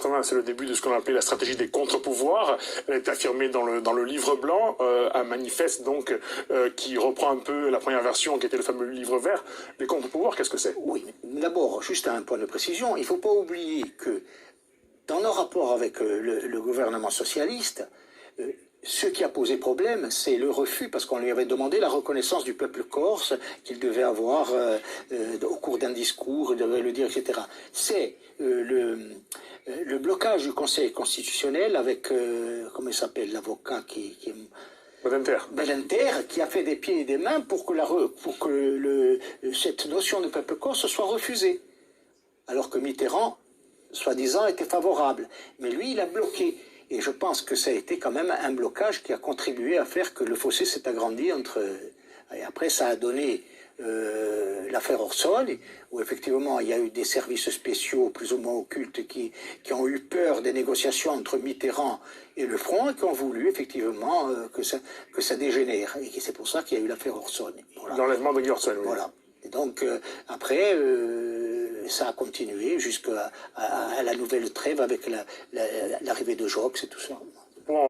1980, c'est le début de ce qu'on appelait la stratégie des contre-pouvoirs. Elle est affirmée dans le livre blanc, un manifeste donc qui reprend un peu la première version qui était le fameux livre vert. Les contre-pouvoirs, qu'est-ce que c'est? Oui, d'abord, juste un point de précision, il ne faut pas oublier que dans nos rapports avec le gouvernement socialiste, ce qui a posé problème, c'est le refus, parce qu'on lui avait demandé la reconnaissance du peuple corse, qu'il devait avoir au cours d'un discours, il devait le dire, etc. C'est le blocage du Conseil constitutionnel avec, comment il s'appelle, l'avocat qui Badinter, qui a fait des pieds et des mains pour que, cette notion de peuple corse soit refusée. Alors que Mitterrand, soi-disant, était favorable. Mais lui, il a bloqué. Et je pense que ça a été quand même un blocage qui a contribué à faire que le fossé s'est agrandi entre... Et après, ça a donné l'affaire Orson, où effectivement, il y a eu des services spéciaux, plus ou moins occultes, qui ont eu peur des négociations entre Mitterrand et le Front, et qui ont voulu effectivement que ça dégénère. Et c'est pour ça qu'il y a eu l'affaire Orson. Voilà. L'enlèvement de Guy Orson, oui. Voilà. Et donc, après... ça a continué jusqu'à la nouvelle trêve avec l'arrivée de Jox et tout ça.